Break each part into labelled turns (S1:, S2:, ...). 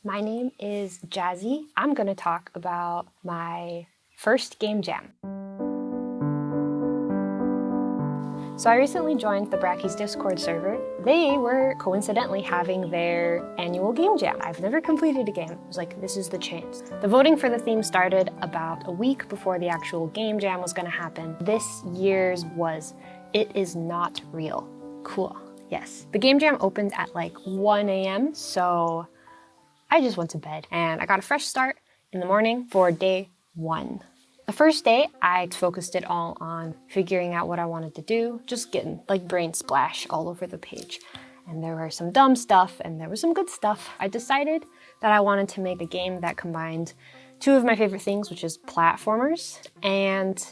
S1: My name is Jazzy. I'm gonna talk about my first game jam. So I recently joined the Brackeys Discord server. They were coincidentally having their annual game jam. I've never completed a game. I was like, this is the chance. The voting for the theme started about a week before the actual game jam was gonna happen. This year's was, It Is Not Real. Cool, yes. The game jam opened at like 1 a.m. so I just went to bed and I got a fresh start in the morning for day 1. The first day, I focused it all on figuring out what I wanted to do, just getting like brain splash all over the page. And there were some dumb stuff and there was some good stuff. I decided that I wanted to make a game that combined two of my favorite things, which is platformers and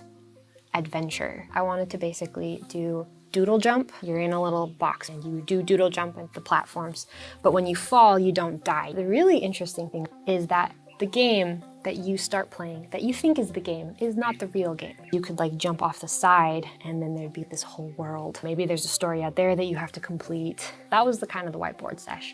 S1: adventure. I wanted to basically do doodle jump. You're in a little box and you do doodle jump at the platforms, but when you fall, you don't die. The really interesting thing is that the game that you start playing, that you think is the game, is not the real game. You could like jump off the side and then there'd be this whole world. Maybe there's a story out there that you have to complete. That was the kind of the whiteboard sesh.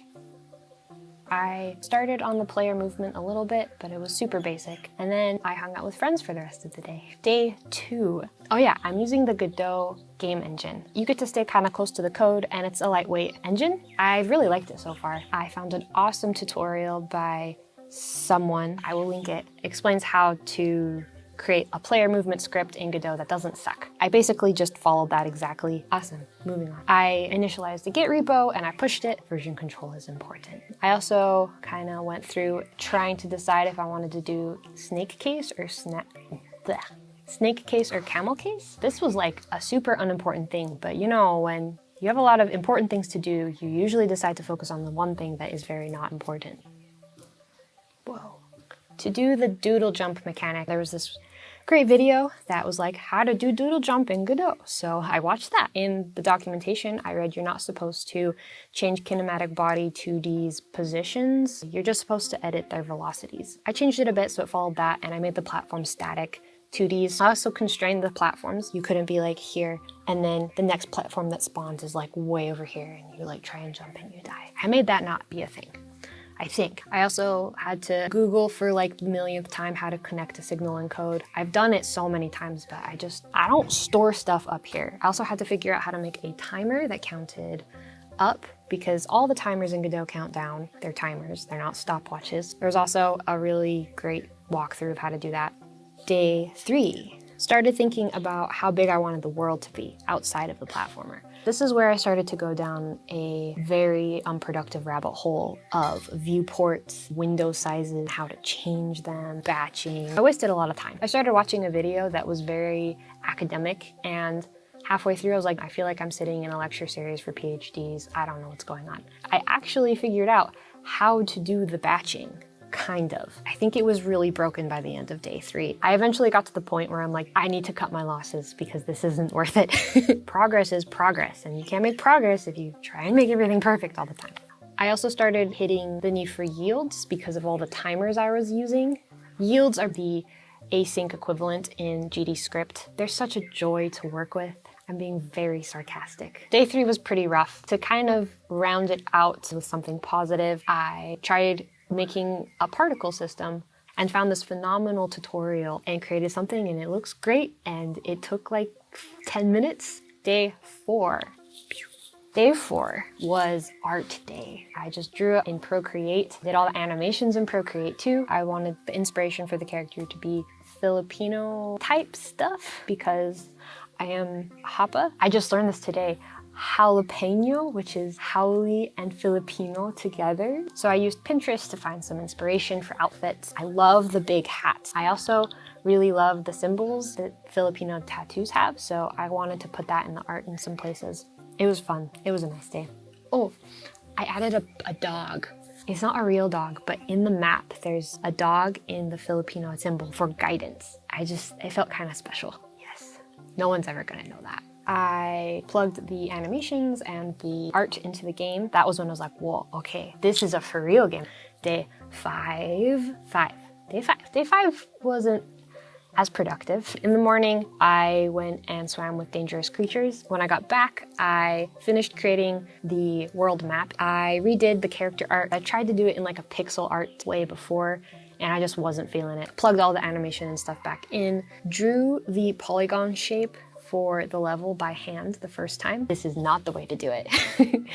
S1: I started on the player movement a little bit, but it was super basic. And then I hung out with friends for the rest of the day. Day 2. Oh yeah, I'm using the Godot game engine. You get to stay kind of close to the code and it's a lightweight engine. I've really liked it so far. I found an awesome tutorial by someone, I will link it, explains how to create a player movement script in Godot that doesn't suck. I basically just followed that exactly. Awesome, moving on. I initialized the Git repo and I pushed it. Version control is important. I also kind of went through trying to decide if I wanted to do snake case or snake case or camel case. This was like a super unimportant thing, but you know, when you have a lot of important things to do, you usually decide to focus on the one thing that is very not important. Whoa. To do the doodle jump mechanic, there was this great video that was like how to do doodle jump in Godot. So I watched that. In the documentation, I read you're not supposed to change kinematic body 2D's positions. You're just supposed to edit their velocities. I changed it a bit so it followed that and I made the platform static 2Ds. I also constrained the platforms. You couldn't be like here and then the next platform that spawns is like way over here and you like try and jump and you die. I made that not be a thing. I think. I also had to Google for like the millionth time how to connect a signal and code. I've done it so many times, but I don't store stuff up here. I also had to figure out how to make a timer that counted up because all the timers in Godot count down. They're timers, they're not stopwatches. There's also a really great walkthrough of how to do that. Day 3. Started thinking about how big I wanted the world to be outside of the platformer. This is where I started to go down a very unproductive rabbit hole of viewports, window sizes, how to change them, batching. I wasted a lot of time. I started watching a video that was very academic and halfway through I was like, I feel like I'm sitting in a lecture series for PhDs. I don't know what's going on. I actually figured out how to do the batching. Kind of. I think it was really broken by the end of day 3. I eventually got to the point where I'm like, I need to cut my losses because this isn't worth it. Progress is progress, and you can't make progress if you try and make everything perfect all the time. I also started hitting the need for yields because of all the timers I was using. Yields are the async equivalent in GD script. They're such a joy to work with. I'm being very sarcastic. Day 3 was pretty rough. To kind of round it out with something positive, I tried making a particle system and found this phenomenal tutorial and created something and it looks great and it took like 10 minutes. Day 4. Day 4 was art day. I just drew it in Procreate, did all the animations in Procreate too. I wanted the inspiration for the character to be Filipino type stuff because I am Hapa. I just learned this today. Jalapeno, which is Haole and Filipino together. So I used Pinterest to find some inspiration for outfits. I love the big hats. I also really love the symbols that Filipino tattoos have, so I wanted to put that in the art in some places. It was fun. It was a nice day. Oh, I added a dog. It's not a real dog, but in the map, there's a dog in the Filipino symbol for guidance. It felt kind of special. Yes. No one's ever gonna know that. I plugged the animations and the art into the game. That was when I was like, whoa, okay, this is a for real game. Day 5. Day 5 wasn't as productive. In the morning, I went and swam with dangerous creatures. When I got back, I finished creating the world map. I redid the character art. I tried to do it in like a pixel art way before, and I just wasn't feeling it. Plugged all the animation and stuff back in, drew the polygon shape for the level by hand the first time. This is not the way to do it.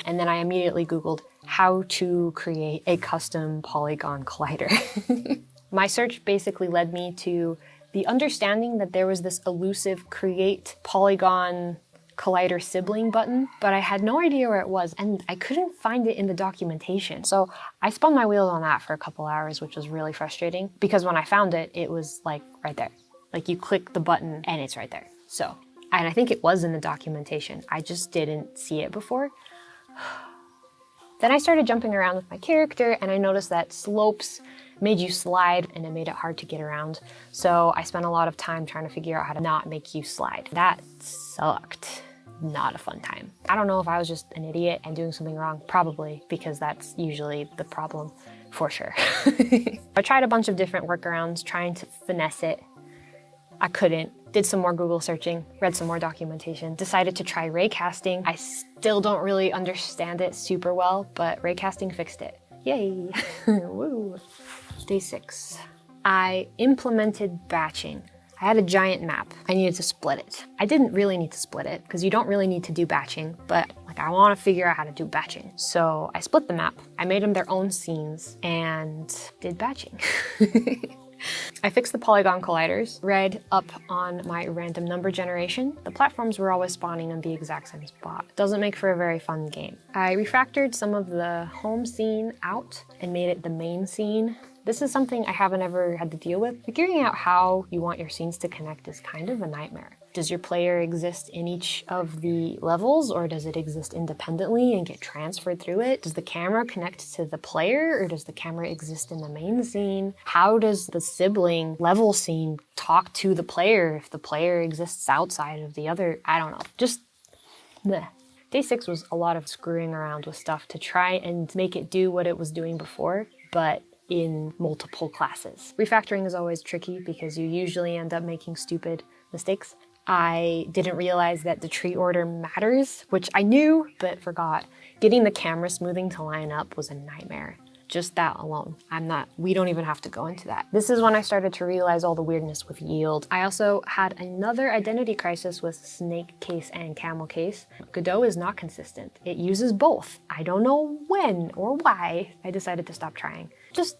S1: And then I immediately Googled how to create a custom polygon collider. My search basically led me to the understanding that there was this elusive create polygon collider sibling button, but I had no idea where it was and I couldn't find it in the documentation. So I spun my wheels on that for a couple hours, which was really frustrating because when I found it, it was like right there. Like you click the button and it's right there. So, and I think it was in the documentation. I just didn't see it before. Then I started jumping around with my character and I noticed that slopes made you slide and it made it hard to get around. So I spent a lot of time trying to figure out how to not make you slide. That sucked. Not a fun time. I don't know if I was just an idiot and doing something wrong, probably, because that's usually the problem, for sure. I tried a bunch of different workarounds trying to finesse it. I couldn't. Did some more Google searching, read some more documentation, decided to try raycasting. I still don't really understand it super well, but raycasting fixed it. Yay. Woo. Day 6. I implemented batching. I had a giant map. I needed to split it. I didn't really need to split it because you don't really need to do batching, but like I want to figure out how to do batching. So I split the map. I made them their own scenes and did batching. I fixed the polygon colliders, read up on my random number generation. The platforms were always spawning in the exact same spot. Doesn't make for a very fun game. I refactored some of the home scene out and made it the main scene. This is something I haven't ever had to deal with. Figuring out how you want your scenes to connect is kind of a nightmare. Does your player exist in each of the levels or does it exist independently and get transferred through it? Does the camera connect to the player or does the camera exist in the main scene? How does the sibling level scene talk to the player if the player exists outside of the other? I don't know. Just bleh. Day 6 was a lot of screwing around with stuff to try and make it do what it was doing before, but in multiple classes. Refactoring is always tricky because you usually end up making stupid mistakes. I didn't realize that the tree order matters, which I knew, but forgot. Getting the camera smoothing to line up was a nightmare. Just that alone. We don't even have to go into that. This is when I started to realize all the weirdness with yield. I also had another identity crisis with snake case and camel case. Godot is not consistent. It uses both. I don't know when or why I decided to stop trying. Just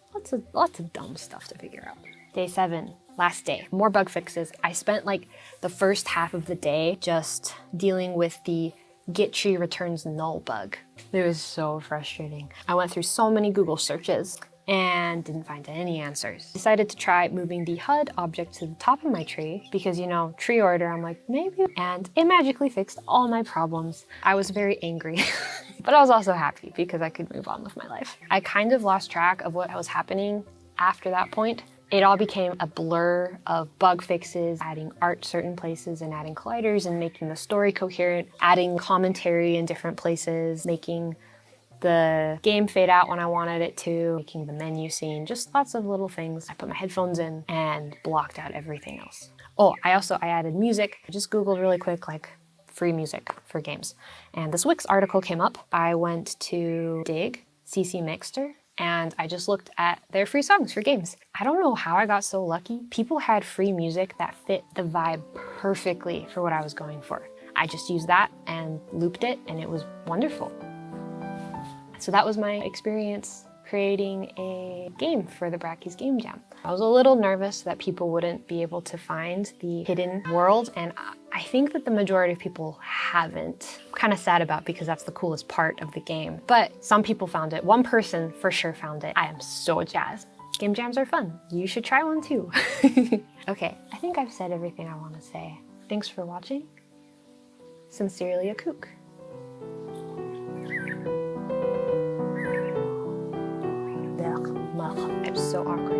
S1: lots of dumb stuff to figure out. Day 7, last day, more bug fixes. I spent like the first half of the day just dealing with the get tree returns null bug. It was so frustrating. I went through so many Google searches and didn't find any answers. Decided to try moving the HUD object to the top of my tree because, you know, tree order, I'm like, maybe. And it magically fixed all my problems. I was very angry, but I was also happy because I could move on with my life. I kind of lost track of what was happening after that point. It all became a blur of bug fixes, adding art certain places and adding colliders and making the story coherent, adding commentary in different places, making the game fade out when I wanted it to, making the menu scene, just lots of little things. I put my headphones in and blocked out everything else. Oh, I added music. I just Googled really quick, like free music for games. And this Wix article came up. I went to Dig, CC Mixter, and I just looked at their free songs for games. I don't know how I got so lucky. People had free music that fit the vibe perfectly for what I was going for. I just used that and looped it and it was wonderful. So that was my experience creating a game for the Brackeys Game Jam. I was a little nervous that people wouldn't be able to find the hidden world, and I think that the majority of people haven't. I'm kind of sad about because that's the coolest part of the game. But some people found it. One person for sure found it. I am so jazzed. Game jams are fun. You should try one too. Okay, I think I've said everything I want to say. Thanks for watching. Sincerely, a kook. I'm so awkward.